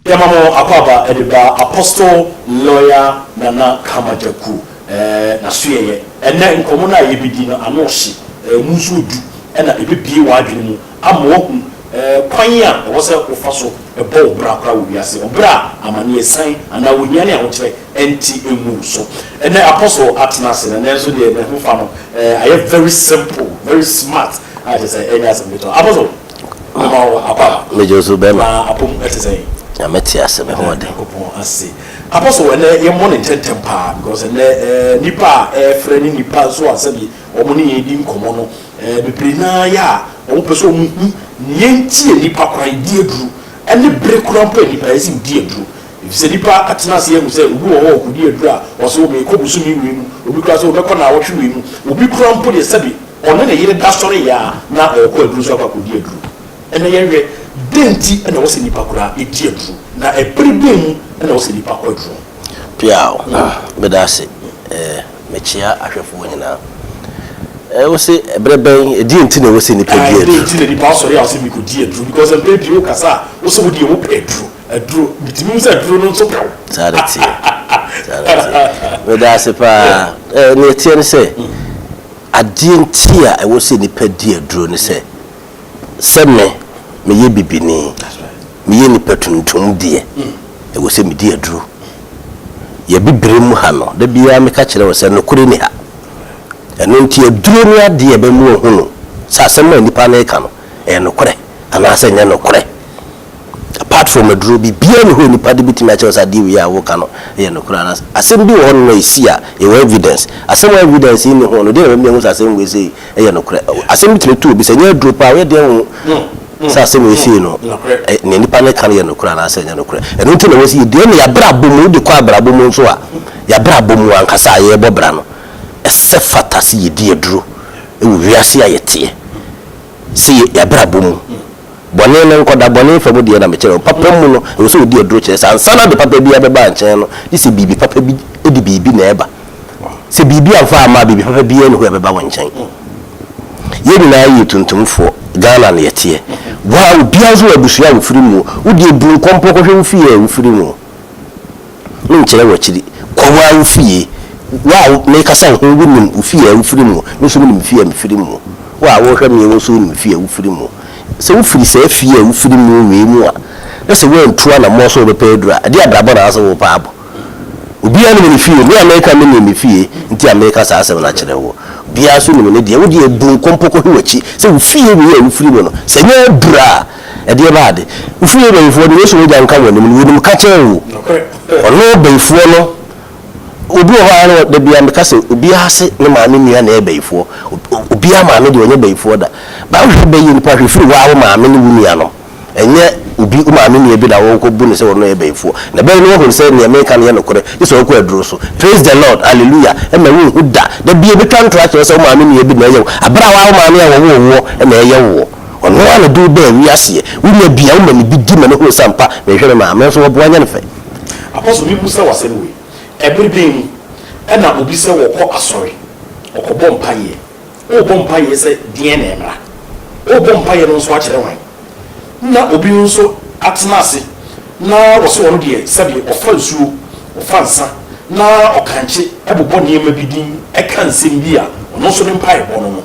Yamamo Akwaba Ediba Apostle Lawyer Nana Kamajaku na suye ena nkomo na yebidi no anohye musu du ena ebibie wadwene mu amohu kwan a wo se ofa so ebo bra kra wo wiase obra amane esan ana wonyane a wo kire enti emu so ena Apostle Atnase na nenso de na hufa no I am very simple, very smart. I just say any as a Apostle Akwaba mejoso be ma apom etese ya meti aseme ho de opon ase Apostle ene ye morning tempa because nipa friend nipa so asabi omuni yedi nkomo no beprina ya o peso mu nienti nipa kwa di eduru ene brekura mpa nipa esi di eduru ifise nipa atena se yemu se obi wo ko di eduru a o so me ko busu mi wi mu obi kura so obekọ na awotwe wi mu obi kura mpa de sabi ono na yire da sori ya na o ko eduru so kwa ko di eduru ene yenwe denti ene wo se nipa kura e di eduru na ebrebem ene wo se nipa kwa eduru piao bedase mechia ahwefo nyina wo se ebreben edi enti na wo se nipa die edi enti na nipa sori a se mi ko die eduru because em pe bio kasa wo se wo die wo eduru bitimi se eduru no so prawo sarati bedase pa ne tie ne se adi enti a wo se nipa die eduru ne se me ye bibini me ye nipa tuntum die wo se me die eduru ye bibire mu ha no da biya me ka kire wo se no kure ni ha eno nti eduru ni ade e be mu ohunu sa asem ma nipa na eka no no kure ana asa nya no kure apart from eduru biya ni ho nipa de bitimi a cha di wi a wo ka no no kure ana asem bi wo no isi a e evidence asem evidence ni ho no de me hu asem we say no kure asem bitimi tu bi se nya eduru pa we de ho sa asem we see no ne nipa na ka no kure ana asa nya no kure eno nti na wo si de ne ya bra bomu de kwa bra bomu so a ya bra bomu ankasa ye bo bra no ese fatasi yedi eduru ewu wiase ayete se ya bra bomu bone ne nkoda bone fa mu de na me kire papa mu no e so di eduru kire sansa na de papa bi abeba nchen no dise bibi papa bi edi bibi na eba se bibi amfa ama bibi papa bi ene ho abeba won nchen yedi na yi tuntumfo Ghana na yete wa obiazo abusuya wo firi mu wo de ebu nkompo ko hwe wo fie wo firi mu no nkire wo kiri ko wa wo fie wa me kasa ho nim ufie ufiri mu no so nim fie mfiri mu wa wo hwa me wo so nim fie ufiri mu se ufiri se fie ufiri mu we mu a na se we ntua na mo so be pedra ade abrabo na aso wo paabo obi anu me fie me America me nim fie nti America sa asem na kire wo bia so nim ne de wo de bu nkompo ko hwachi se ufie we ufiri mu no se nya bra ade baade ufie be fo de so wo janka wo nim ka kire wo ono be fo no obi o ha no de bia me kase obi ase ne maame nua na ebeifo obi amaame de onye beifo da ba wo be yi ni pa hwefiri wa wo maame ne wunua no enye obi maame ne bi da wo ko bu ne se wo no ebeifo na be no ho se ne America ne no kore iso ko aduro so praise the Lord hallelujah e ma wu da da bia be kan tra se wo maame ne bi na ye abra wa wo maame ya wo e na ye wo ono ana do be wi ase wunua bia wo ma ne bi di ma ne ho sampa me hwere maame so wo bo anya ne fe Apostle bi musa wasem everything ena obi se wo ko asori okobọ mpaye o bo mpaye se die na emra o bo mpaye no so a kire wan na obi nso atena ase na wo se wono die sabi ofa nsuo ofa nsa na okanche ebobọ niema bidin eka nsem bi a ono so ne mpaye bo no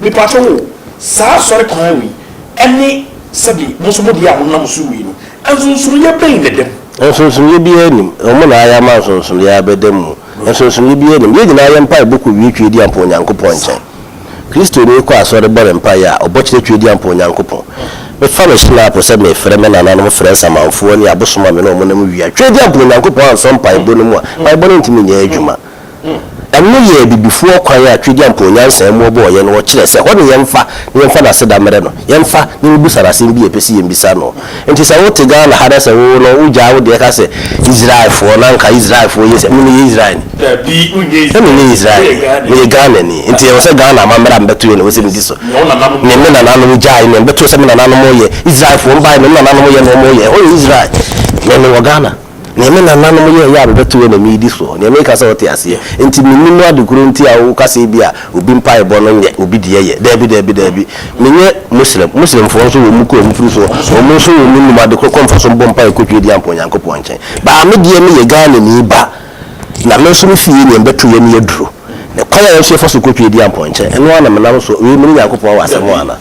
mi pacho wo sa asori kan wi ene sabi mo so mo dia ho na mo so wi no enso ye ben dedem enso ye bi anim omo na aya ma so ya bedem enso ye bi anim ye gina ya mpa boku wi twedi ampo nyankopon nchen Kristo ni ko asore bore mpa ya obochire twedi ampo nyankopon me fa me snap se me frɛ me nana no frɛ samanfo ni abosoma me no mo nam wi twedi ampo nyankopon anso mpa ebo no mu a pa ebo no ntimi nya adwuma eno ye bibifuo kwan ya twedi ampo nyansa mu obo ye no wo kire se ho ne yemfa na seda mere no yemfa ni bu sarase bi epesi yembisa no enti sa wo tega na hada se wo no uja wo de ka se Israel fo na nka Israel fo ye se me Israel bi unye Israel me Ghana ni enti wo se Ghana mamra mbeto ye no wo se ndi so ne me na nanu uja ne mbeto se me na nanu mo ye Israel fo mba ne me na nanu mo ye no mo ye o Israel me wo Ghana neme na nanom ye ya bebeto we na midi so neme ka say wote ase enti minnu adukuru nti a wo ka say bia obi mpa ebo no nye obi de ye dabi menye muslim fo so wo mu ko mu furu so wo mu so wo mu ma de ko konfa so mbo mpa e kotwe di ampo nyankopon nchen ba me de me ye Ghana ni ba na me so me fie ni beto ye ni eduro ne kwaya ye so fo so kotwe di ampo nchen eno ana me na so we mu nyankopon wa asemo ana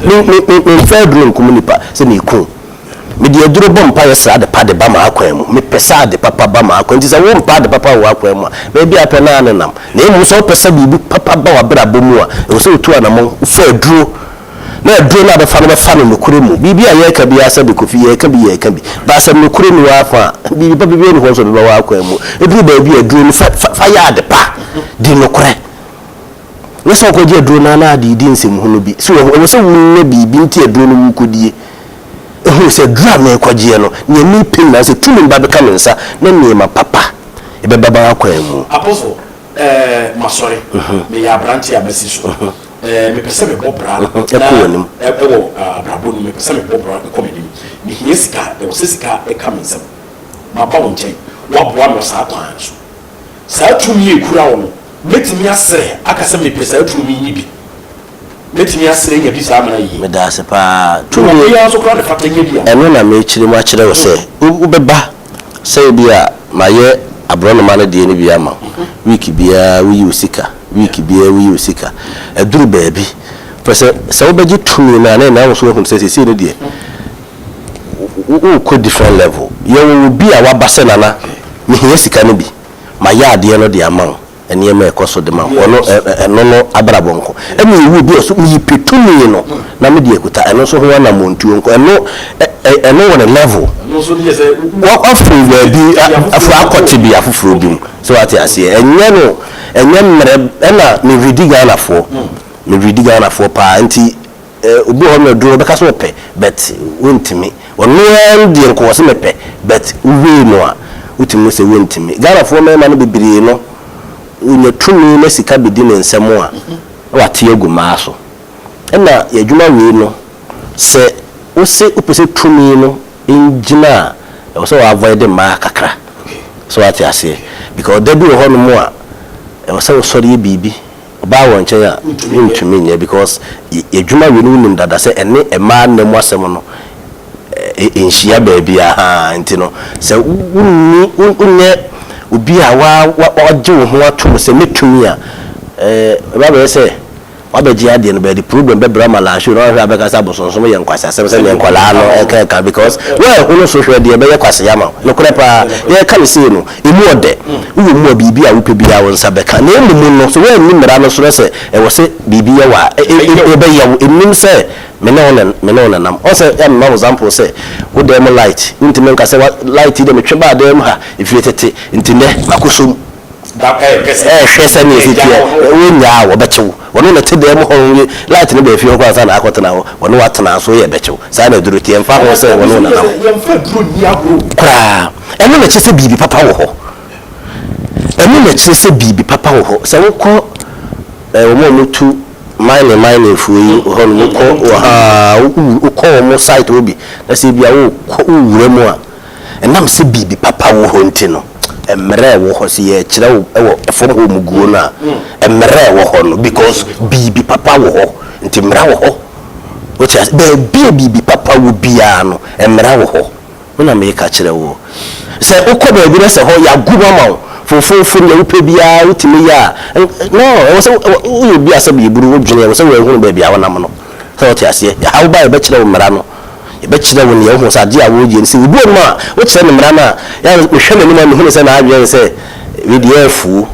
me fa drum komunipa se ni ku me de eduro bom pa ye sra de pa de ba ma akwan mu me pesa de papa ba ma akwan ti se wo mpa de papa wo akwan mu be bia pe na anenam na emu so pesa bibi papa ba wa bra bomu a e so tu anamo fa duro na duro na be fa no nokure mu bibi a ye ka bia se be kofi ye ka bi ba se nokure ni wa fa bibi pa bibi ni ho so be wa akwan mu eduru ba bi eduro ni fa ya de pa di nokure weso ko je duro na di nsem hu no bi so we se wu na bibi nti eduro no mu kodie who said drama kwaje no nye ni pin na se tumi ba be kamensa na niema papa e be baba akwan mu apostle masori me ya branch ya mesiso me pese me bobra na ewo abrabo no me pese me bobra ko me ni hiesika e wosesika e kamensa ma ba won chen wa boa no sa kwan so sa tumi e kura wo metimi asere akase me pese tumi yi bi metimi asere nya bi sa amana yi me da se pa tumi ya so kura de fatanye bia eno na me chire mu a chire wo se ubeba se bia maye abrono ma na de ni bia ma week bia wi usika week bia wi usika eduru baabi pese se obeji tumi na na so hu se se ne de u ko different level ye wo bia wa base nana me hia sika no bi ma ya ade no de ama ene ma ekoso de ma ono eno no abrabonko emi wu bi so yi petumi no na me de ekuta eno so ho na montuo nko eno won level no so de say what after we bi afu akoti bi afufuro bi so ati ase enye no enye mre na me vidiga na fo pa nti obi ho no duro be ka so pe but wontimi wono ndi nko wo se mepe but uwe no a utimi se wontimi Ghana fo me ma no bibiri no unya tumi na sika bidi ne nsemo a wate egu maaso na yadwuma we no se wo se opese tumi no engina e wo se wa avoid ma kakra so wate ase because there be ho no mo a e wo se wo sori bibi ba won che ya ntumi nya because yadwuma we no nim dada se ene e ma na mo asem no enhia ba bia ha ntino se unne obi a wa je wo ho atom se metumi a ba be se wa be je ade no be the problem be bra mala sho no ha be ka sa bosonso mo ye nkwasa se se nkwala no ka because well who no so hwe de be ye kwase yama no kure pa ye ka se no emu ode wo mu bibi a wo pe bia wo nsa be ka na emu no so we ni mra no so se e wo se bibi ye wa e be ye wo enim se me no nam o se ya ma example se wo dem light ntime nka se light de me twe ba dem ha ifetete ntine makosom da hwese ni fitia wo nya wo bechew wono na tede dem ho light ne be fie ko asa na akotena ho wono watena so ye bechew sa na duru tie mfa ho se wono na nam yemfa duru ni agro kra eno na chese bibi papa wo ho eno na chese bibi papa wo ho se wo ko wo mo mutu mine fuyi hon ko mo site obi na se bia wo wure mu a enam se bibi papa wo ho ntino emre wo ho se ye kire wo efom ho mu guo na emre wo ho no because bibi papa wo ho nti mra wo ho which is bibi papa wo bia no emra wo ho na me ka kire wo se ukọ ba bi se ho ya guba ma fofofo ya upe bia utimi ya no wo se wo bia se bi buru wo dwene wo se wo ehunu ba bia wona no so ti ase ya how ba be kire wo mra no be kire wo ne ya hu sa de a wo je se wo bu ma wo kire ne mra na ya me hwe ne ma hu se na adwe se we di afu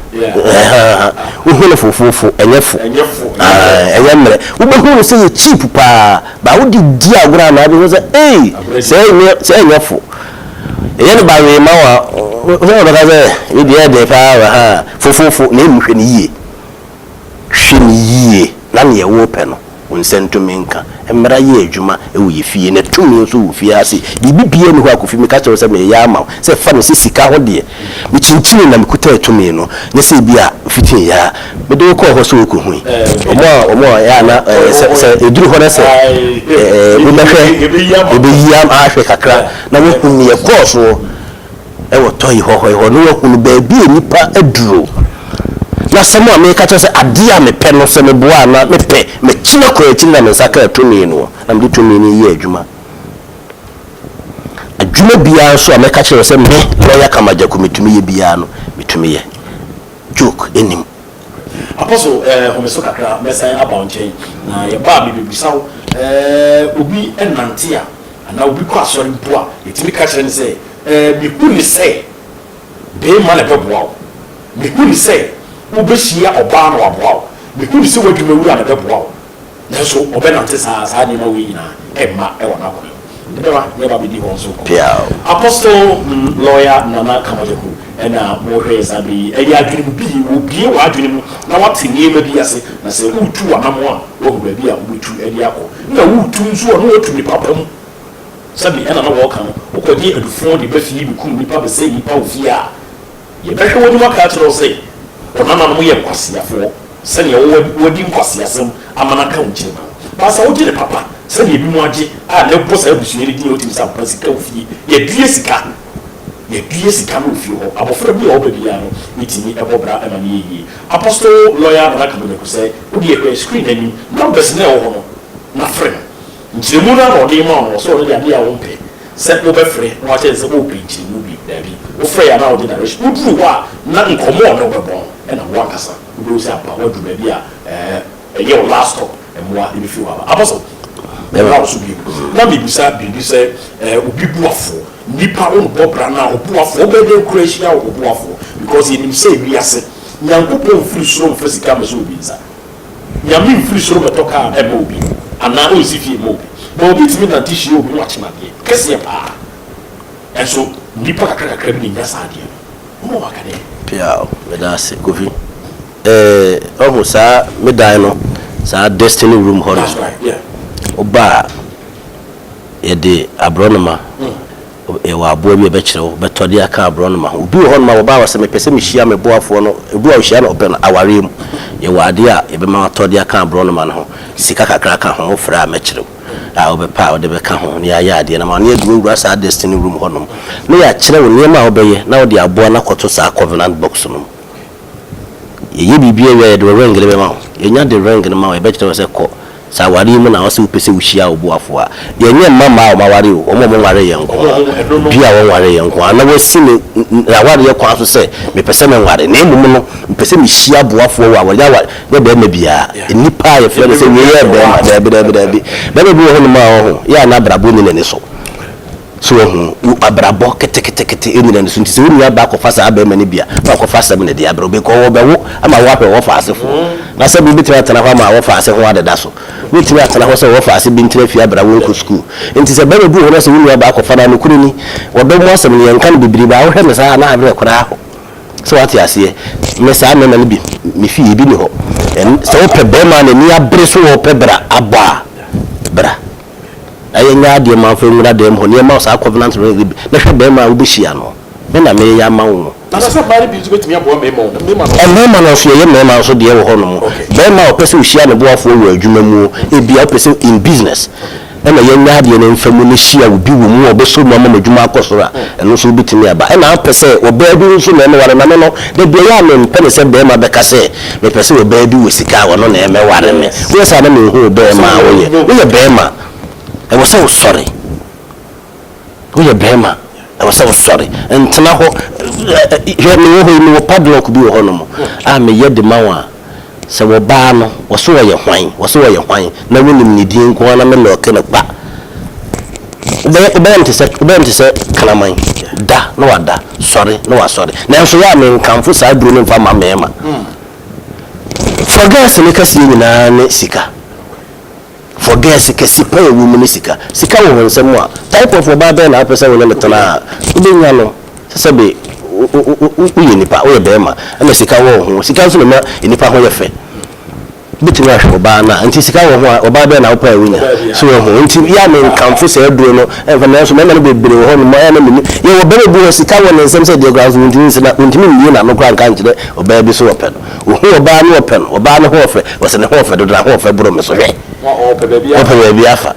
wo hu ne fofofo enyefu enye mre wo be hu se cheap pa ba wo di agora na bi wo se se enyefu yen ba we ma wa so no ka se we di de pa ha fofofo na emu hwe ni yie na ne ye wo pe no unsentumi nka emra ye adwuma e wo ye fie na tumi so wo fie ase bibibie ni ho akofi me ka che se me ya ma se fa no sika ho de me chinchini na me kuta tumi no ne se bia fitin ya me de ko ho so ko hu omo ya na se eduru ho na se we be hwe ebe yam a hwe kakra na wo hu ne ye ko so e wo toyi ho no hunu ba bi nipa aduro na samo America to say ade a mepe no se me boa na mepe me kina ko eti na me saka tumi no na me tumi ni ye adwuma bia so America to say me lawyer kamaja ko metumi ye bia no metumi ye joke enim Apostle homeso kakra mesa about chain na ye ba bi bisaw obi enante a na obi kwa sori mpo a etimi ka kire ne say bi kuni say be ma na beboa bi kuni say ubeshia oba na waboa bi kuni say wadwuma wura na beboa na so obenante sa ni ma wi nyina emma e wona ko Deba yeba bi di honso ko Apostle lawyer Nana Kamajaku ena mo hweza bi e ya dwene bi obi wa dwene mu na wate niema bi ase na se utu anamo a wo ba bi a utu edi akọ na utu nso no otu ni papa mu sabi ena na wo kan wo kodi adufo de ba fi bi kum ni papa se ni pa ofia ye ba hwe woni maka kire se ona na mo ye kwase afo se ne wo di kwase asem amana ka unche ba sa wo di papa se ne bi mu age a ne bo sa abusu ni di o ti sa pa sika ofie ye due sika no ofie ho abofra bi o ba bia no mitimi ebobra amani yi Apostle lawyer na ka be ko se wo di e screen ani numbers na wo ho na friend nchemu na no de ma no so no de a wo mpe se wo be frɛ na wa che se wo pe nchemu bi da bi wo frɛ ya na wo de na wo duru wa na nkomo no be bon e na wo akasa wo se apa wo duru bi a ye o last stop emwa e bi fi wa Apostle na bibisa bibise obi buafo nipa on bobra na obuafo obede creation obuafo because in him say we ase nyankopon free soro mfasika meso obi nsa nyame free soro metoka ebe obi ana o sifie mo obi but obi timi na tishi obi wachimade kese pa enso nipa kakra bi nya saade mo wakane pia medase kofi omo sa medai no sa destiny room hall. That's right, yeah. Oba yede abronoma e wa abo bi be kire beto de aka abronoma obi ho no ma oba wase me pese me hia me boafo no ebu a hia na ope no aware mu ye wa ade a e be ma to de aka abronoma no sika kakra ka ho fra me kire a obe pa ode be ka ho ne ya ade na ma ne eduru sa destiny room ho no me ya kire wo ne ma obeye na ode abo na koto sa covenant box no ye bibie we de ring le be ma ye nya de ring no ma e be kire se ko sa wari mu na wase upese uhia obuafo a ye nye mama o mawari o mo ware ye nko bia wo ware ye nko na wasi ne na ware ye kwa so se me pese me ware na emu no pese me hia boafo wa ware ya be ma bia nipa ye fe se we ye be da bi wo ho no ma ho ya na brabo ni ne so so ho abrabo kete enina ne so nti se wo ya ba ko fasa aba ma ne bia ba ko fasa me ne dia bro be ko wo be wo ama wo apɛ wo fa asefo na se bi bitira tana fa ma wo fa ase ho adeda so wetiri atana ho se wo fa ase bi ntira fi abra wo ko school nti se ba bu ho na se wo ya ba ko fa na kuru ni wo be mo asem ne yankan bibiri ba wo hwɛ me sa na abre kora ho so what ya se me sa na na bi me fi bi ni ho se wo pɛ be ma ne ni abre so wo pɛ bra aba bra aye nya de ma fa nwura dem ho ne ma sa covenant ring bi na hwɛ be ma wo bi hia no me na me ya ma wo na sa bari bi zugo timi abo me ma no so ye me ma so de wo ho no be ma o pese o hia ne boafo wo adwuma mu e bia o pese in business na ye nya de ne mfamu ne hia wo bi wo mu o be so ma adwuma akosora eno so bi timi aba na pese o be bi so na me ware na me no de bia ya me pese se be ma be ka se me pese o be bi wo sika wo no na me ware me wo sa na me hu be ma wo ye be ma e wo so sorry wo ye be ma I was so sorry and tanaho here me wo padlock bi ho no mo a me ye de mawa se wo ba no wo so ye hwan na wonim ni din ko na me lock na pa be ante se kalaman da no wada sorry no wa sorry na so ya me kanfo sa duro no fa ma me ma forget se me kasi ni na ne sika forget sika sipa e wu mu sika wo nsem a type of oba na apesa wo na tana ubenya no sebe uye nipa o ye bema na sika wo ho sika so na nipa ho ye fe bitu na hwe oba na nti sika wo ho oba be na opa ewunya so wo ho nti ya me nkamfo se aduro no e fa na so me na bebre wo ho no ma na me ye wo be bu sika wo na nsem se de ground nti nsina ntimi nyi na no kwa nka nkide oba bi so wo pe no wo ho oba no wo pe no oba no ho fe wo se ne ho fe do na ho fe bro me so hwe o pe baby afa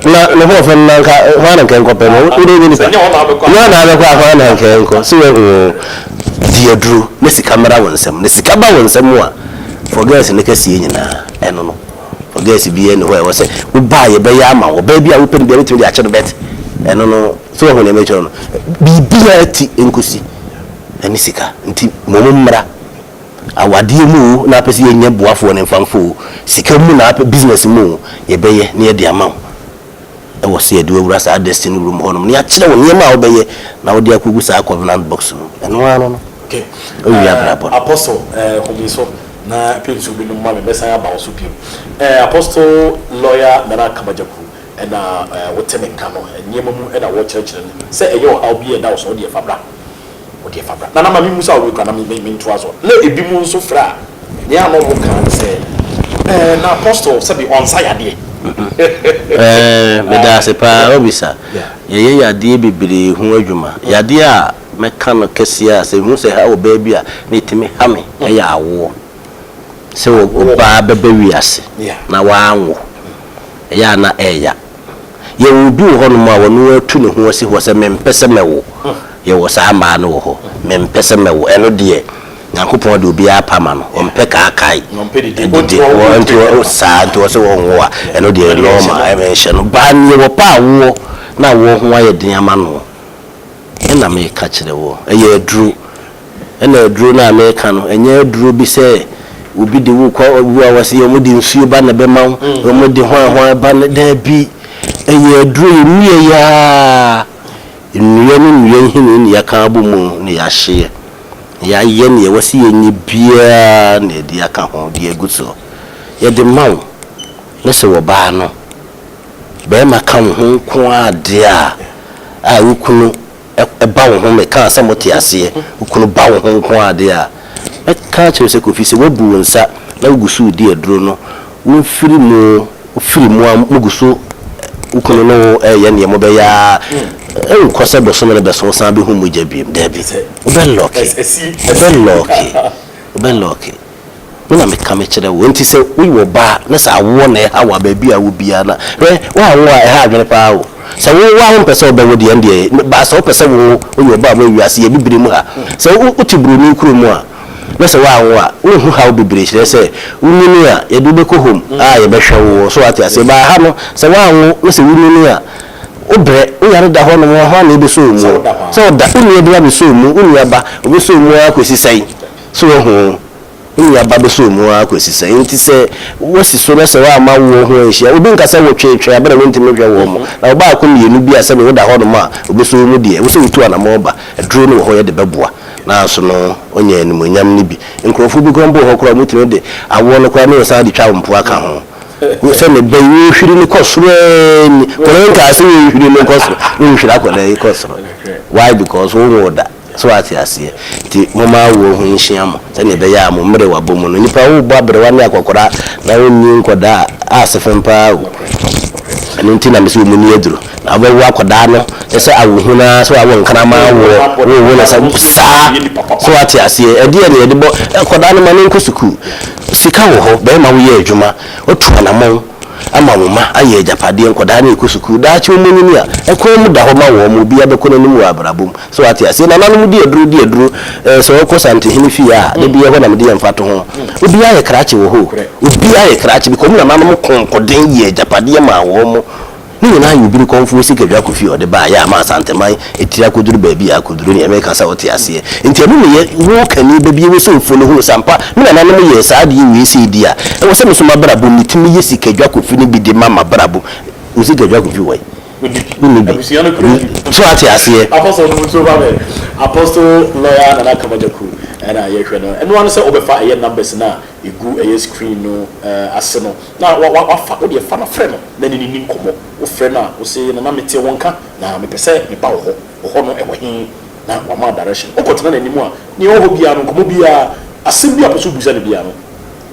na no ho fon na ka ho na nkan ko pe no wo de ni pa no na be kwa ho na nkan ko so die duru ne sika mara wonsam ne sika ba wonsam a forget ne ka sie nyina eno no forget bi ene ho e wo se wo ba ye be ya ma wo ba bi a wo pe bi a ache no bet eno no so ho ne me cho no bibia ti enkosi ani sika nti momumra awade mu na pese ye nya boafo ne mfamfo sika mu na business mu ye beye ne ye de ama e wo se de wura sa destiny room hono ne ya kire wo ne ma wo beye na wo de akogu sa covenant box no eno ano no okay apostle homiso na pensu bi no ma me besa ya ba wo so pio apostle lawyer Nana Kamajaku na wotene kano nyema mu na wo kyerɛkyerɛ se eyo how be na wo so de fabra na mami musa we kana me ntoa so na ebi mu nso fra ne ano mo kan se na apostle se bi on sayade me da se pa obisa ye yade bibiri hu adwuma yade a meka no kesia se hu se ha wo ba bi a na itimi ha me ya awo se wo ba bebe wiase na waanwo ya na eya ye wo bi ho no ma wonu atu ne ho asi ho se mempese mewo ye wo sa ma no ho mempese mewo eno de Yankopon de obi apama no o mpe ka akai de wo nti o sa nti o se wo ho a eno de normal e mention no ba ni wo pa wo na wo ho aye den ama no ena me ka kire wo eye aduru ena aduru na me ka no enye aduru bi se obi de wo kwa wo awase yo mudi nsuo ba na be ma wo mudi ho ba na da bi eye aduru ni ya nnuye ni hini ni aka abumu ni ya hye ya ye ni wasi ye ni bia na di aka ho di eguso ye de mawo ne se wo ba no be ma ka ho ko ade a ukunu e ba wo ho me ka se moti ase ukunu ba wo ho ko ade a e ka che se ko fi se wo bu nsa na gusu di eduro no wo firi mu gusu ukunu no ye ne mo be ya kwasa be so na be so san be hu mu jabim dabi ben loki na me ka me kire wo nti se wo wo ba na sa wo na ha wa ba bi a wo bia na wa wo a ha adwene pa wo se wo wa ho pese oba wo de ande ba so pese wo wo ba ma wiase ye bibiri mu ha se wo tiburu ni kuro mu a na se wa wo a wo hu ha wo bibiri kire se wo ni a ye du be ko hom a ye be hwe wo so ati ase ba ha no se wa wo no se wo ni a obre o yare da ho no ho na be so mu so da unu e be so mu unu aba obe so mu akosi sai so ho unu aba be so mu akosi sai nti se wosi so na se wa ma wo ho ehia obi nka se wo twetwe abere wo ntimi hwe wo mu na oba akọ mienu bi ase be wo da ho no ma obe so mu de wo se wutu ana mo ba eduro no ho ye de beboa na so no onya enimu nyam ni bi nkrofo bi gombo ho kora mutino de awo no kwa na sa de twa mpo aka ho we say me be you hwiri ni kosoro ni ko nka se you hwiri ni kosoro you hwiri akola ni kosoro why because wo woda so ati ase ti mama wo hu nhia mo se ne be ya mo mre wa bomu no nipa wo bo abere wa ne akokora na wonni nkoda asefem pa wo ani nti na me se wo ni eduro na bo wo akoda no se awu na so awu nkana ma wo na sa so ati ase e de ne de bo akoda no ma ne nkosuku sika wo ho be ma wo ye adwuma otu anamon ama wo ma aye japade nkoda na ekusuku da chi omunyu ni a ekon mu da ho ma wo mu bia be kono ni mu abrabom so ati ase na nanu mu di eduru so ko sante hini fi a de bia ho na me de mfato ho obi aye krachi wo ho obi aye krachi bi ko mu na nanu konkoden ye japade ma wo mu ni na yu bi konfu sika dwa ko fi o de ba ya ma sante man etira koduru ba bi akoduru ni emeka sa oti ase enti anu ne wo kani ba bi we so fo no hu sampa mi na nanu ye sa de wi si dia e wo se me so mabrabo ni timi ye sika dwa ko fi ni bi de mama brabo o sika dwa ko fi wai so ati ase apostle lawyer Nana Kamajaku ana ye hwe no eno anu se obefa eye numbers na egu eye screen no ase no na wa fa o de fa na frɛ no na ni nkomo o frɛ na o se na mete wonka na me pese me ba wo ho no e wo hin na wa ma direction o ko tena na nimu a ni o ho bia no nkomo bia asem bia pese obusa ne bia no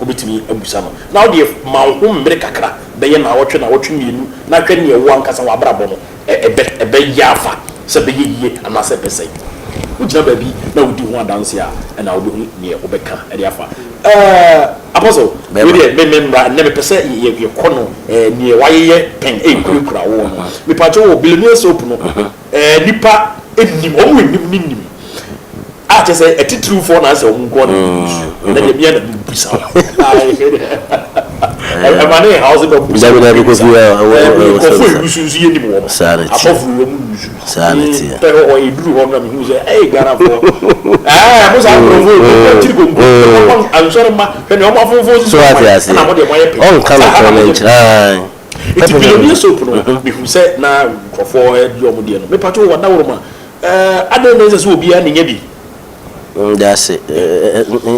obetimi abusa no na o de ma wo mmere kakra be ye na wotwe mienu na hwe ne wo ankasa wa brabo no ebe yafa se be ye ana se pese ujina baby na udi ho adanse a na obi ne obeka e de afa apostle we dey remember never pese ye kono ne waye pen kura wo me pacho wo billionaire soap no nipa enim omo enim a che say etitru for na say omo go na dey bia na bisa money house go bisa because we are for use ye nim wo apofu wo mu sanity pe o idru ho na me hu say Ghana for mo sa go ti go I'm sorry ma when o ma fofo so na mo dey mo ye pe on kan ko it billionaire soap no be who say na for your mo dey no me pato wa na wo ma ade no say obi a nya bi that's it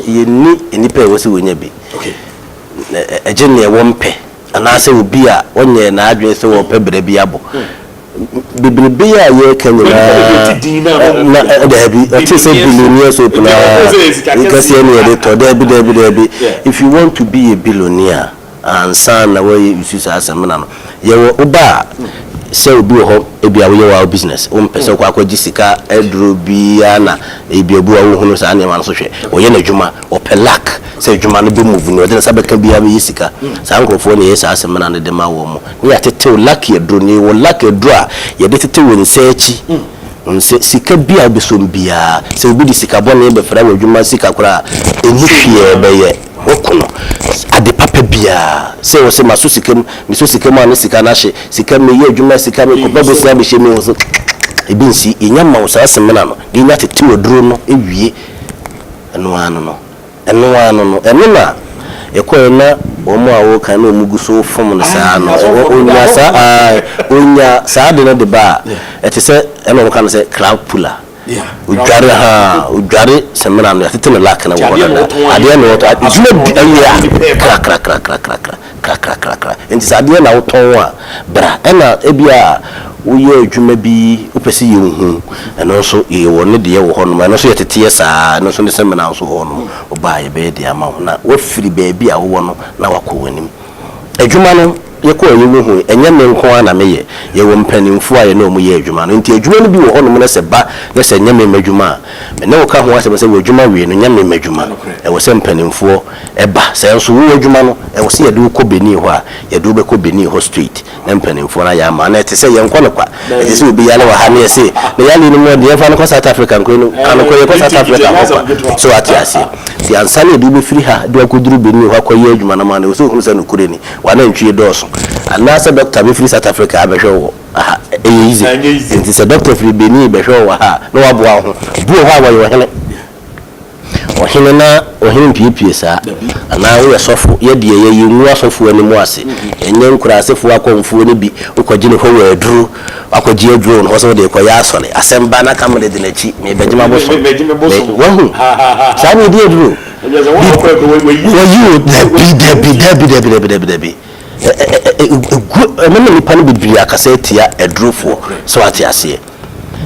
you ni pe wo se wo nya bi okay ejene wo mpe ana se obi a onye na adwen se wo pe bere bi abo bibiribi a ye kanyina na dabi ati se billionaire so puna ikasi ene ye to dabi if you want to be a billionaire and san na way you see asemna no ye oba se obi ho ebi awo ye wa business o mpese kwa akwa jisika edro bi ana ebi abu awo hunu sa na ma so hwe o ye na dwuma o pelak se dwuma no be move no de sabeka bi a be yisika sa nkrofo ne ye sa asemna ne de ma wo mo ne ya tete o lucky edro ni wo lucky edro a ye de tete wo nsechi nse sika bi a be so bia se obi di sika bo ne be fra wo dwuma sika kura eni hwie be ye okono ade papa bia se wo se maso sikem miso sikem ane sika na hye sikem me ye adwuma sika me ko babo sia be hye me wo so ebi nsi enya ma wo sa semena no de nya tete oduro no ewie eno ano no na ekoy na omo awo kan na omugu so fom no saa no onya saa de no de ba etese eno kan se crowd puller ujare semena no tete no lak na wo na ade no to adwuma bi kra enti sade na wo ton a bra ena ebia uye adwuma bi upese ye hu eno so ye wo ne de ye wo ho no eno so ye tete saa eno so ne semena so ho no oba ye be de ama ho na wo firi ba bi a wo no na wakọ wanim adwuma no ye ko ye hu enye me nko ana meye ye wo mpanimfu a ye na omu ye adwuma no nti adwuma no bi wo ho no na se ba na se enye me madwuma me ne wo ka ho asem se wo adwuma wie no nya me madwuma e wo se mpanimfu e ba se nso wo adwuma no e wo se ye de ko beni ho a ye de be ko beni ho street na mpanimfu na ya ma na te se ye nko no kwa e se obi ya le wa ha ne se na ya le ni mo de fa no ko South Africa nko no kan ko ye ko South Africa so ati ase ti ansane de be free ha de ko duru beni ho akoye adwuma na ma na wo se hu se no kure ni wa na ntwie doso anasa doctor be free South Africa abehwo aha easy nti se doctor free Benin behwo wa ha no wa boa ho buo ho awoye ohene na ohene pie sa ana wo yesofo ye de ye yinu asofo animu ase enye nkura asefo akomfo ni bi ukogine ho wa aduru akogie aduru no so de ko ya asole asemba na kamle de nachi me bejima boso wahu sa ni de aduru debi emene ni pani bibiri akasa tia edrofo so ati ase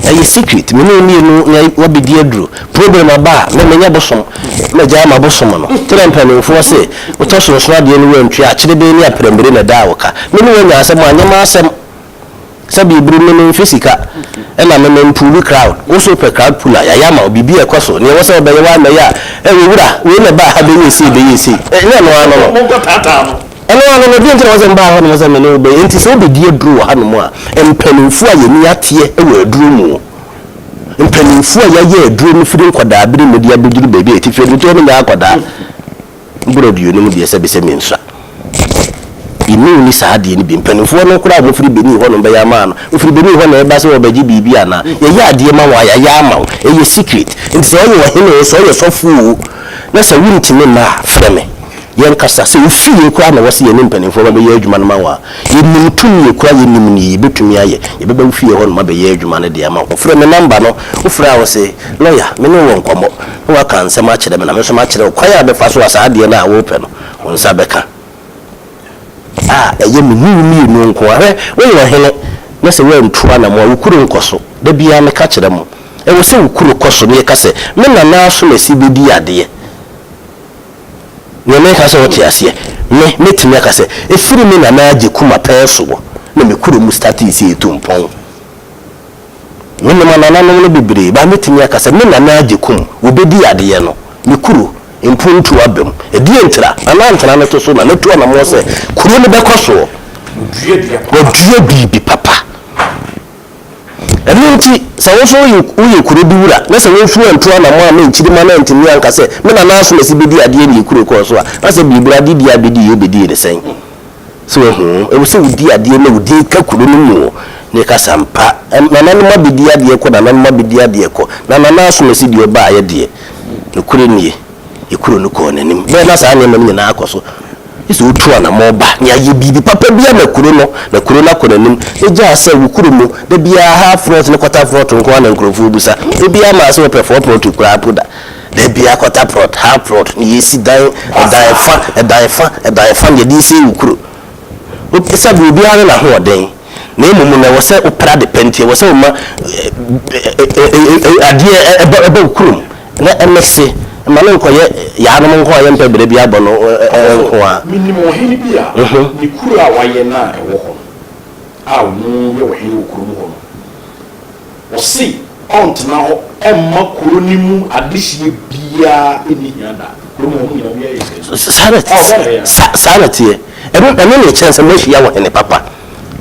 e secret me no wa bidi edro problem aba me menya bosom me ja ma bosom no trempani fo se utoso so ade ni wantwi a kire be ni aprembere na da woka me no nya asem anyama asem sabi ibiri me fisika ena me mpulu crowd wo so pe crowd pula ya ma bibi e kwaso ne wo se be wa na ya e wura we na ba ha be yesi nya no ano mo ko tata no eno ano bi nti wose mba ho no wose me no be nti se obedi aduru ha no mu a empanimfu a ye ni atie e wa aduru mu empanimfu a ye aduru no firi nkoda abiri medi abeduru bebi etife no to no ya akoda mbrodu yo no bi se be se mensa inu ni saade ni bi empanimfu no kura mo firi beni ho no be ya ma no firi beni ho no e ba se obaji bibi ana ye ya ade ma wa ya ma e ye secret nti se wo hene so ye sofu na se wunti me na freme yen kasa se ufiye kwa na wose yen mpanimfo ba ye adwuma no mawa yen tumi kwa yen ni betumi aye ye beba ufiye ho no ma be ye adwuma no de ama ho frɛ me number no wo frɛ wo se lawyer me no won komo wa kan se ma kyerɛ me na me so ma kyerɛ kwa ya be fa so asa ade na wo pɛ no won sa beka eye me ni no nko ahwe wo ye hene na se wa ntua na mo wukuru nkoso da bia me ka kyerɛ mo e wo se wukuru koso ne ka se me na na so na si bedi ade ne me ka se wote ase me metimi aka se efiri me na na age kuma penso na me kuro mu start isi etumpon me na no bibire ba metimi aka se me na na age kum wo bedi ade ye no me kuro impuntu abem edie ntra anantra na to so na netu na mo se kuro ne bekoso odue bibi papa eminti sawoso uye kuro bi wura na se wonfu antu na mo ama nchiri ma na ntimi anka se me na na so mesi bedi ade ni kuro ko so a na se bibira di abedi ye bedi ne sen so e wo se udi ade na udi ka kuro no mu ne ka sampa na na ma bedi ade ko na na ma bedi ade ko na na so mesi di oba ye de ne kuro nie e kuro no ko nanim be na sa ne mam nyina akoso iso otua na moba ne aye bibi papa bia na kuro na ko nanim e ja sa wo kuro mu de bia half front ne quarter front nko na nkrofo busa e bia ma so pe 4 front kura poda de bia quarter front half front ni yesi dan fa ne di se wo kuro o pesa bi bia na ho den na emu na wo se opra de penti wo se ma adie ebe wo kuro na emese mane ko ye ya no nko ye mpe bere bia bono nko a minimo hini bia ni kuru a waye na ewo ho a wo ye wo hini kuru ho no o si ont na ho emma kuru ni mu adihie bia eni hiada kuru mo hu ya ye sanity ebe ne chance me hia wo hene papa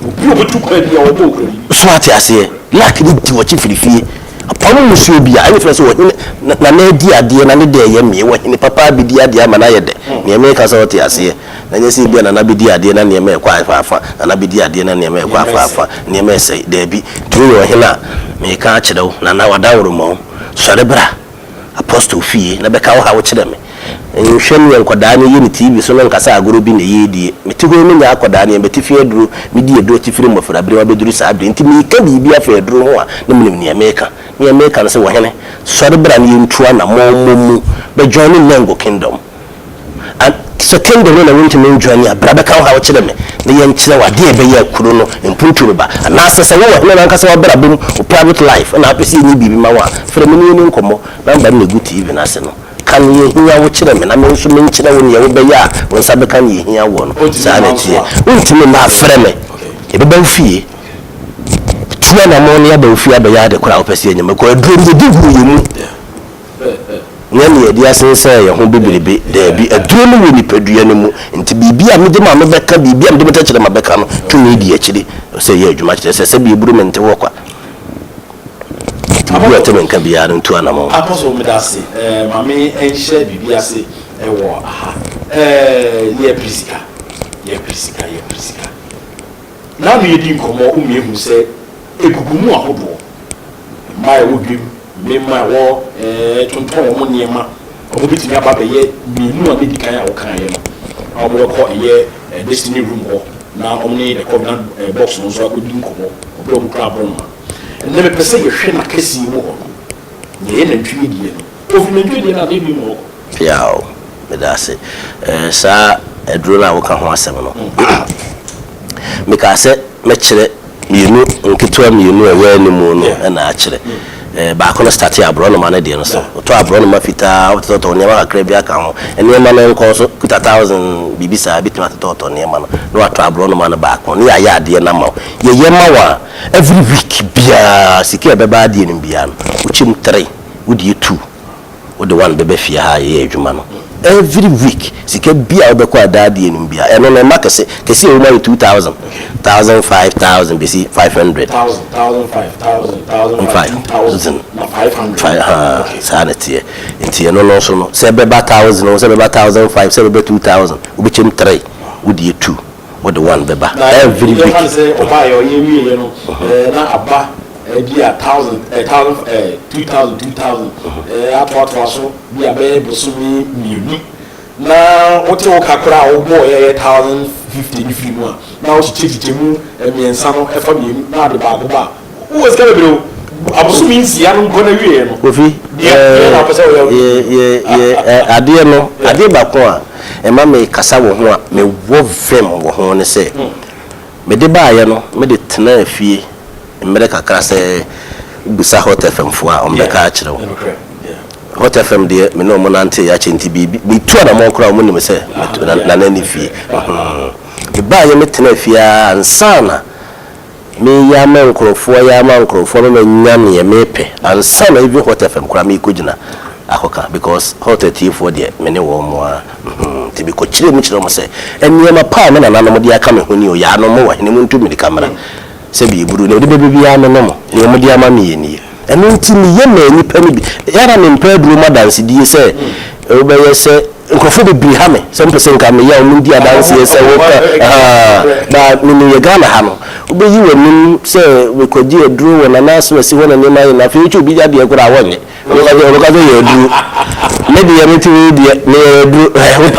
obi obetu kwa bia wo bo kuru so ati ase lak ni di wo chi firifie apamo musuo bia ayi fere so wo na na di ade na ne de ye me wo hene papa bi di ade ama na ye de ne me ka so oti ase na nyesi bia na bi di ade na ne me kwa afa na bi di ade na ne me kwa afa ne me sei de bi turu wo hena me ka kirew na wadawro mo sore bra apostle fie na be ka wo ha wo kire me nhwem ye nkoda ne ye TV so no nkasa agoro bi ne yedie meti ho me nya akoda ne beti fie duru me die do tifiri mo fra bre wa beduru sa bre nti me ka bi afa duru ho a ne me ne America na se wo hene sore bra ne ntua na mo be join Nengo Kingdom and so kingdom na wonti me join ya bra be ka wo ha wo kire me ne ye nkire wa de be ya kuro no mpuntu ba na se wo hene na nkasa wo bra bum private life na apesi ni bibi ma wa fra me ni nkomo na ba ne gu TV na se no kan ye hia wo kire me na me nso me nkire wo ne ye wo be ya wo nsa be kan ye hia wo no sa na tie wonti me ma fra me e be ba fie tua na mo ne ya ba fie ba ya de kura opese enyem ko aduro de digu ye mu nyane ye dia sense ye ho bibiribe de bi aduro no woni padua ne mu nti bibia me de ma me beka bibia me de beta kire ma beka no tu me di akire se ye adwuma kire se bi buru me nte wo kwa abu ate men ka bia no tu anamo apostle me da se mame enhye bibia se wo aha ye prisika na me di nkomo umiehu se egugumu ahodo mai wodwem me ma wo tonton mo niema o bitimi aba be ye minu a bedi kan a wo kan ye no o mo ko ye destiny room ho na omni the covenant box no so akodi nkomo o bro mo kra bro ma ne me pese ye hwe na kesi wo ho ye na ntwi die no o fi na ntwi die na de bi mo piao me da se sa edro na wo ka ho asem no me ka se me kire mienu nketwa mienu ewe ni mu no na a kire ba kono start ya bro no ma na de no so to abro no ma fita to ne ma akra bi aka ho ene ma na nko so 2,000 bibisa bitima to ne ma no ato abro no ma na ba kono ya ya de na ma ye ma wa every week bia sike be ba de ni bia no uchim 3 udi 2 udi 1 be fia ha ye adwuma no every week sike bia obekọ adade enum bia eno no ma kese o ma 2,000 1,000 5,000 bc 500 500 sanity enti eno no so no se be ba 1,000 no se be ba 1,500 se be 2,000 ubichem 3 udi 2 with the 1 be ba every week oba yo ye wi no na aba bia 1,000 2,000 apoto so bia be bosumi mienu na wote wo kakra wo bo ye 1,050 ni fimu a na wo chichitemu emiensa no efa mienu na de ba ba wo ska be bro abosumi nsia no nkona wie no ofi ade no ade ba ko a ema me kasa wo ho a me wo vem wo ho ne se me de ba ye no me de tena afie mmere kakra se busa hot fm fo a ombeka a kire wo hot fm de me no mo nante ya chenti bibi mi tu na mo kra mo nim se na na ni fie e ba ye me tena afie ansana me ya man krofo me nyam ye mepe ansana ibi hot fm kra me kujina akoka because hotel for the many more to be coaching much no say and near my pa na no dia ka me honi o ya no mo wa ni mu ntu mi camera se bi buru ne de bebi ya no mo ne mo dia ma me ni eno ntimi ye ma nipa ni bi yara me mpa duro ma dance die se obeye se nkofo bebi ha me se mpese nka me ya o dia dance ye se wo na me ye Ghana ha no obeyi wani se we kodi eduro wona na so si wona ne mai na fe chu bi ja de kura wonye okaze ye eduro maybe ya meti we de ne eduro ho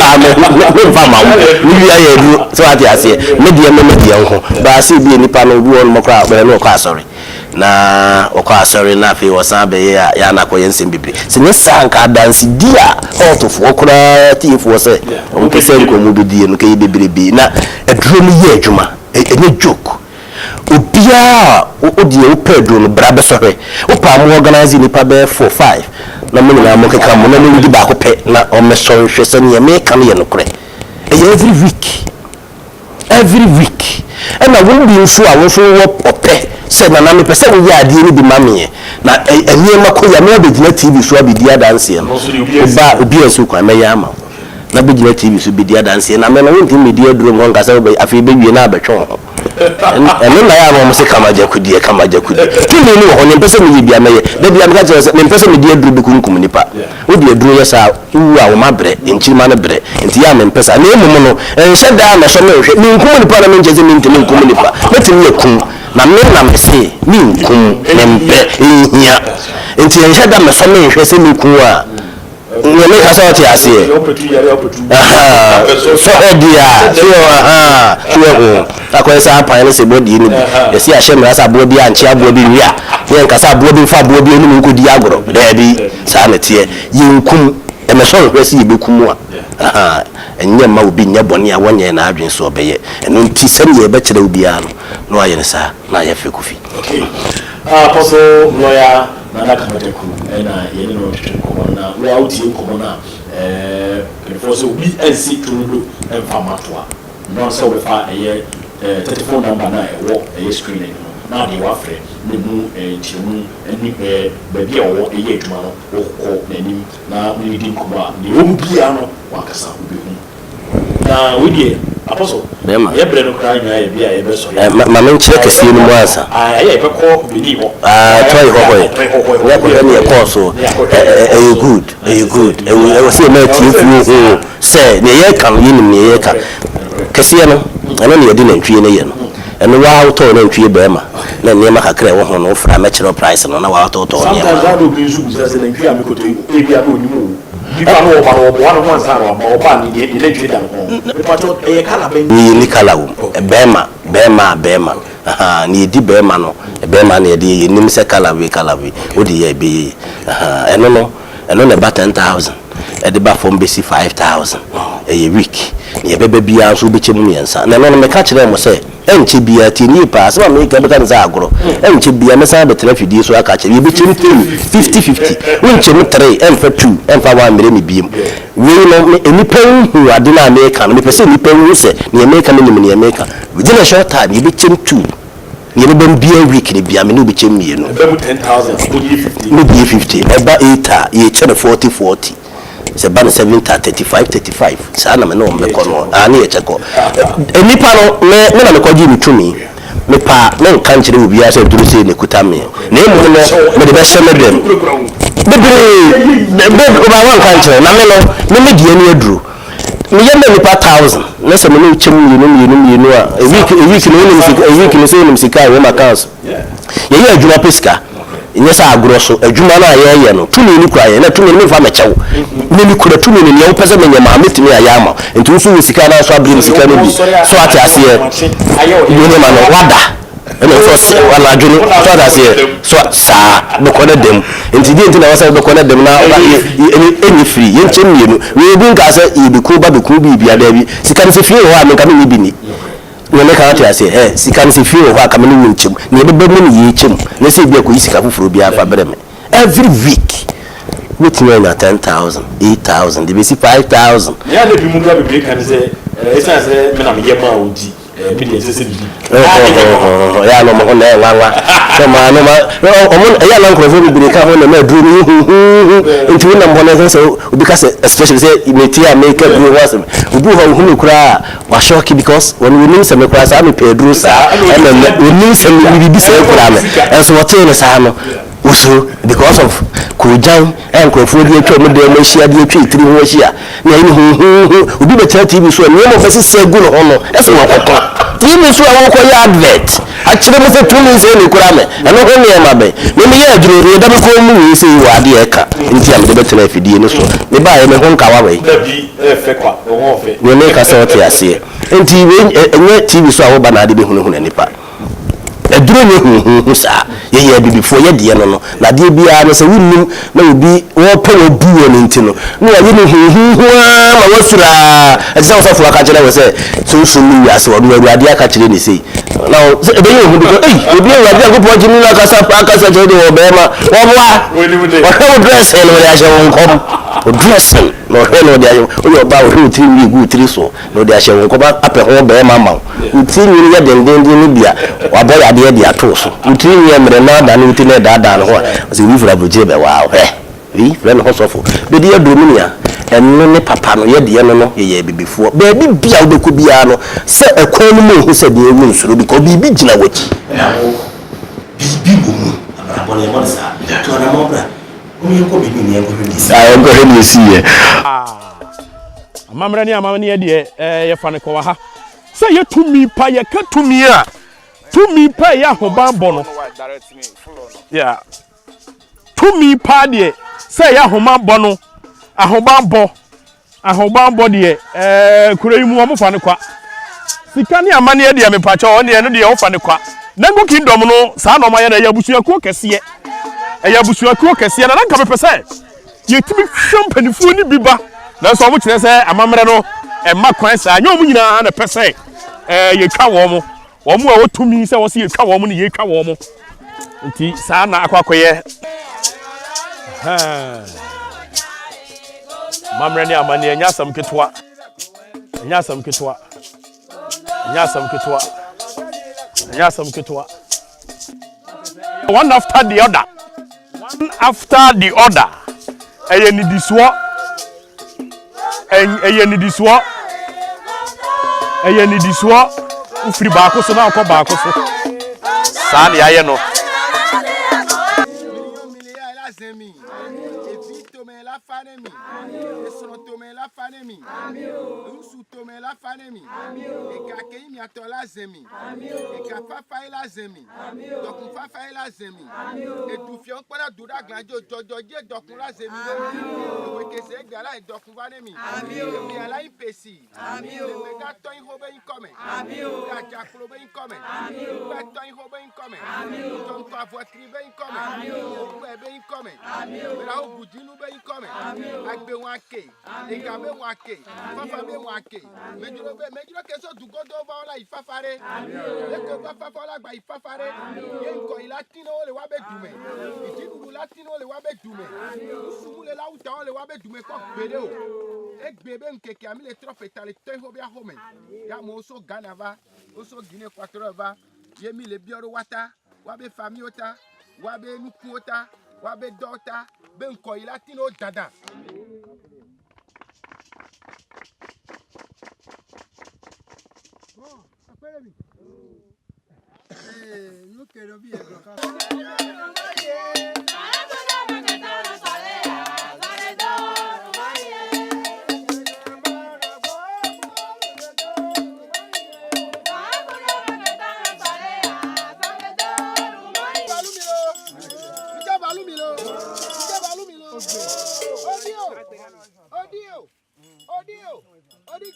pa ma ni ya ye eduro so ati ase maybe ya maybe ya nko ba se bi nipa no bi won mo kra be no kwa sorry na okwa sorry na fe wosan be ya na koye nsem bibi se ne sanka dance dia otofo kura tifo se on pese nko mu bi die no ke bibiribi na eduro mi ye adwuma enye joke obia odie opedro no bra be sorry opa mo organize ni pa be 4 5 na mo na mo keka mo na mo di ba ko pe na o me sorry hwese ne me kan ye no kure every week and na won bi nso a wo so wo ope se na me pese wo ya ade ni bi mame na enye makoya me obegina TV so abidia dance no ba obi enso kwa me ya ma na begina TV so bidia dance na me na won ti media duro ngo ngasa afi bewie na abetwe eno na ya mo se kama jakudie tumi ni ho ne pese me bia meye da bia me ka je me pese me die duro bi kunkum nipa wo die duro ye sa wu a wo mabre enchi ma ne bre enti ya me pese na emu no enhye da na so me hwe me nkum nipa na me nje me ntimi nkum nipa metimi yakum na me na me se me nkum ne mpe ehia enti enhye da me so me hwe se me kun a ne me ka so ti ase so dia so akwesa pan se body ni ye si ahye mra sa bo bi anchi abo bi wi a ye nka sa abo bi fa abo bi ni mu di agoro da bi sa na tie yinkum e me so hwe si yebekum a enye ma obi nya bone a wonye na adwen so obeye eno nti se ne ye be kire obi a no aye ne sa na ye fe kofi okay apostle lawyer na kamateku na ye no tuko na we out here ko na before so we NC tudo en famatoa no so we fa eye telephone number na ewo eye screen na de wa frɛ ne mu timu ani ba bia wo eye adwuma no ko nanim na we di nkoma ne wo bia no wakasa obi hu na we die apostle ye bre no kra nya ye bia ye be so ma men kire kese ni mu ansa ye be ko bini ho try ho ya ko ni e ko so good e wo se ma ti fu se ne ye kan yin ne ye kan kese no ana ne ye di na ntwie ne ye no eno wa auto na ntwie be ma na ne ma kakra wo ho no fra ma price no na wa auto to ne ma sometimes do bi zu se na ntwie amikoto e bia no ni mu bipa no ba no one one sa no ba ni de ntwie da no bipa to e kala ben ni kala wo bema ni di bema no bema na de ye nim se kala we odi ye be eno ne ba 10,000 e de ba from basi 5,000 a week ye bebe bia so be chemu yensa na no me ka kire mo se enche bia ti ni pa se ma me ka be kan za agoro enche bia me sa be trafidi so aka kire ye be chemu 50 wonche mu 3 emfa 2 emfa 1 mere ni biem we no enipa hu ade na America no me pese enipa hu se ni America ni America within a short time ye be chemu 2 ye be bia week ni bia me no be chemu ye no be 10,000 no be 50 eba 8 ye chere 40 se ban 735 sana me no me kono ani e cheko enipa no me na me kwaji ni tumi me pa me nka nkire obi a se duru se ne kuta me na emu no me de be hye me dem bebre ba wan kan kire na me die ni aduru me ye me nipa 1000 na se me no chem yenu a a week no se no sika we accounts ye ye adwuma pesika nyesa agro so adwuma na ye no tumi ni kura ye na tumi ni fa mechew ni kura tumi ni ye opese me nyama metimi ya ama nti so sika na so abrim sika no bi so ati ase ye ni ma no wada ene so wala adwunu so ati ase so sa be kona dem nti di nti na wasa be kona dem na eni free ye nchem ye no we bi nka se e bi ku ba be ku bi bia da bi sika ni se free ho a me ka me bi ni we ka ati ase sika ni se free ho a ka me ni nchem ni be be ni ye chem na se bi ko sika fufuru bi afa bere me every week with me na 10,000 8,000 they be see 5,000 yeah they be mu bra be kan se esa se me na me ye ma odi media sese bi ya no mo na nwanwa so ma no ma o ya na nkrofo bi bi ka ho na duru ni nti we na mo na say obi ka say especially say metia make up do was obi ho hu kura wa shock because when we nim say me kura sa me pedro sa and we nim say me bi say kura me and so what say sa no usu because of kujan and nkrofo di atwa me de ma hia di atwa itiri ho hia na yin hu obi be TV so ni mo fese say gu no ho no e so wa kokko TV so a wo ko ya advert akire mo se tumi se ni kura me eno ho ne ma be me ye aduro da be ko mu wi se wa de e ka nti am de be tena afidie no so me ba ye me ho nka wa we da bi fe kwa wo fe we ne ka se o te ase nti we enye TV so a wo ba na de be hunu nipa eduro ne hu sa ye bibifo ye de no na de bia no se wunnim na obi wo pe wo buo ne ntino no ye ne hu ma wasura eza so fo aka kire we se so mi ase wo awurade aka kire ne sei na ebe ye hu biko obi awurade agopo jimi na aka sa kire de wo be ma wo boa wo dress no ya je won kom o dress no he no de ayo o yo ba o hu tiri wi gu tiri so no de ahye won kom apɛ ho be ma ma utiri ye denden ni bia wa bo ya de ato so utiri ye mre na da no utiri da no ho se wi fura broje be wa wi fura no hosofo be de aduru mi ya eno ne papa no ye de no ye bibifo be bia wo beku bia no se ekwan no mu hu se de ewu nsuro bi ko bi gina wachi bi mu abra ne mo sa to na mo bra o ye ko bi ni en ko bi sa en ko he ni si ye amamra ni amamne de ye fa ne ko wa ha se ye tumi pa ye ka tumi a tumi pa ya hobambo no yeah tumi pa de se ya homambo no ahobambo de kura yi mu o fa ne kwa sika ni amane de me pa cha o ne no de o fa ne kwa nango kingdom no sa no ma ye na ya busuakuo kese na nka be pese ye timi hwempanifuo ni biba na so mo kire se amamre no ma kwan sa anya o mu nyina na pese ye twa wo mo a wotumi se wo se ye twa wo mo ne ye twa wo mo nti sa na akwakoye mamre ni amane anya asam ketwa one after the other eye ni diswo ufiri baako so na akọ baako so sa ne aye no Mejuro keso dugodo ba ola ifafare eko ba fafola gba ifafare yenko ilatino le wa be dume ijibu latino le wa be dume usumule la uta le wa be dume ko gbede o egbebe nkeke ami le tropeta le tenho bia home ya mo so ganava oso Guinea Equatorial va yemi le bioro wata wa be famiota wa be nukuota wa be dota be nko ilatino dada. No quiero bien. Odi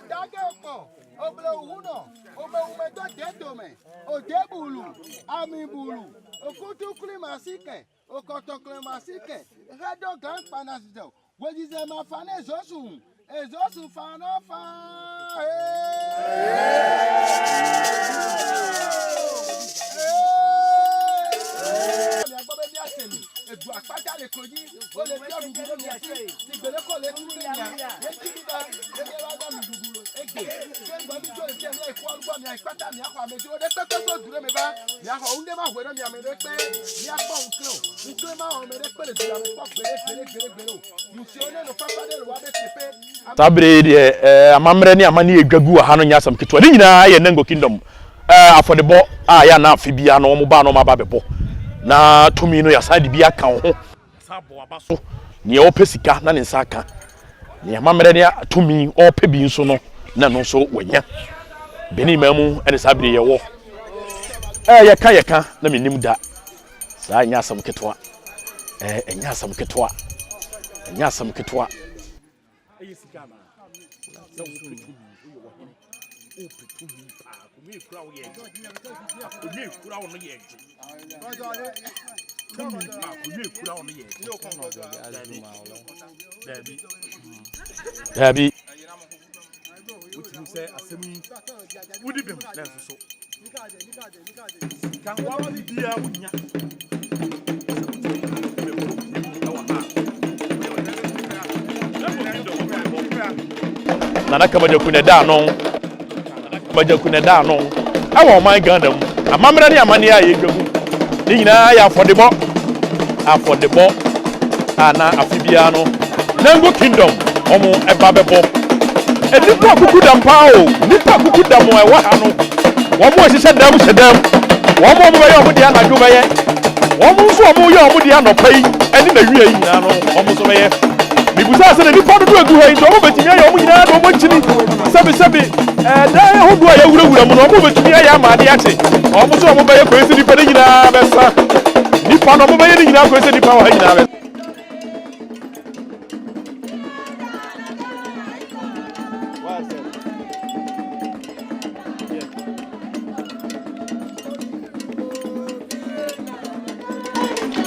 dage okpo oble uhuno obe umedo dedome odebulu amibulu okutu klimasike okoto klimasike redo grand panasido wejize mafane ezosu fanofa edu apata le koji o le bi odugu lo mi ati ni gbele ko le tun le ya e ti da e le wa mi dugu ege Sabre amamre ni amani edwagu ha no nyasam ketwa ni nyina ye Nango Kingdom afodebo ya na afibia no mo ba no ma ba bebo na tumi no ya side bia ka ho sabo abaso ne opesika na ne nsaka ne amamre ni tumi ope bi nso no na no so wanya beni mamu ene sabre ye wo ye ka na menim da sa nyasam ketwa nyasam ketwa Yesikana. So Nana Kamaja Kunedano, Kamaja Kunedano. I want my gun. A mamma ni amania yego. Nina ya for the ball. Ana afibiano. Nango Kingdom. Omo e babebo. E nipa kukuda mpao. Nipa kukuda mo e wahano. Womo hihye dam hyedam. Womo mo ye omo dia na dwo beye. Womo nso omo ye omo dia no pai. Eni na wie yi nyina no omo so beye. Bibusa se nipa do egu ha nto omo betimi aye omo nyina do omo chini sebi dan hodo aye wurawura mu no omo betimi aye amade ache omo so omo beye kwesi nipa de nyina besa nipa no omo beye de nyina kwesi nipa wa nyina besa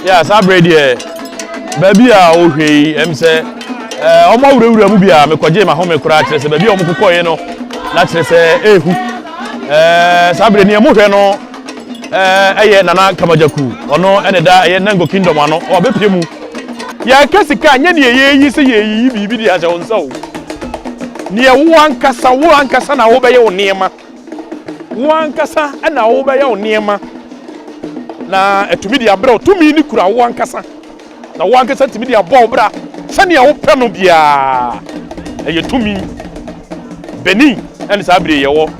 yeah sabre die baby a ohwei em se omo wurawura mu bia me kwaje ma home kura kire se baby omo kokoye no na kire se ehu sabre ni emu hwe no eye Nana Kamajaku ono ene da eye Nango Kingdom ano o bepie mu ya kasika anya ne yeyi se yeyi bibi dia se onsa o ne wo ankasa na wo beye wo niema wo ankasa na wo beye wo niema na etumi dia bra tumi ni kura wo ankasa na wo ankasa tumi dia bɔ bra sani a wo pɛ no bia eye tumi beni ene sabre ye wo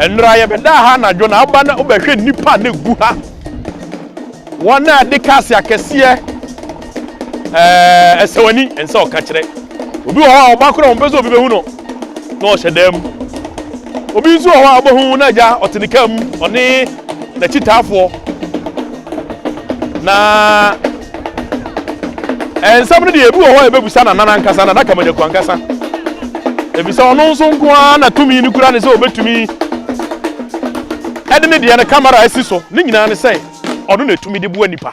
enra ye beda ha na dwo na aba na obehwe nipa na gu ha wona de kase akese esewani ense o ka kire obi wo ha oba kora ompeso obi behu no na o hyedam obi nso wo ha obehu na ja otenikam one na chitafo na ensam de ebu wo ebebusa na Nana nkasa na Kamajaku nkasa ebisa ono nso nko na tumi ni kura ne se obetumi edene de na camera esi so ni nyina ne se ono na tumi de bu anipa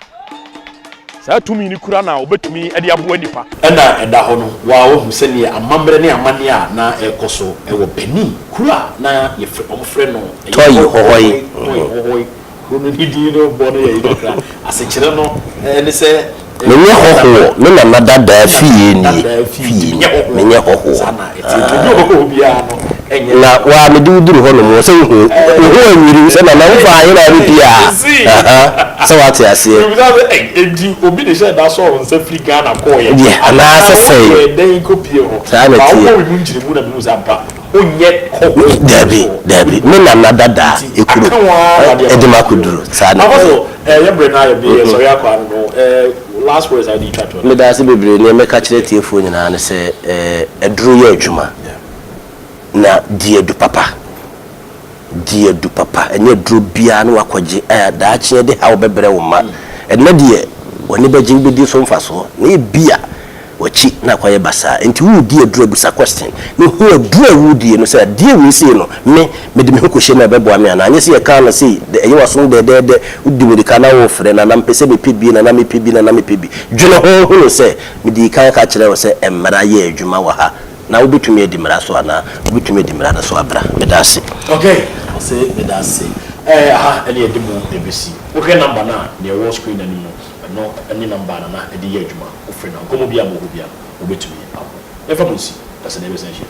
sa tumi ni kura na obetumi ede abo anipa ena eda ho no wa wo hu se ne amamre ne amane a na ekoso ewo Benin kura na ye frɛ no toyi hohoi no ni di no bo no ye idokra asechire no ne se menye hoho me na madada fie ni menye hoho sana eti to bia no enye na wa me di uduru ho no mo se hu anwiri se na na wo fa aye na ri bia so what ya se edi obi de share da so on se free Ghana call ye ana se se den kopie ho ba wo mu njiri mu na mu zampa onye hoho dabi me na madada ekuru edima kuduru sana also ye brena ye be so ya kwa no last words I did try to. Me da se bebre ne me ka kire tiefo nyina ne se eduru ye adwuma na die du papa enye duru bia na wakoje da akye de ha obebre wo ma enna die woni beje bi di so mfaso na bia wachi na kwaye basa enti wu die duru abusa question ne hu duru wu die no se die wi se no me de me ko hye na bebo ame ana anye se ye ka na se eye waso de udi me ka na wo frɛ na mpese me pebi na me pebi dwene ho no se me di kan ka kire wo se emmara ye adwuma wa ha na obetumi edimra so ana obetumi edimra na so abra me da se okay say me da se aha ene edimu ebisi okay number na ne wo screen ani no any number na edi ye adwuma ofre na komo bia mo bia obetumi awo efa mo si that's the name essential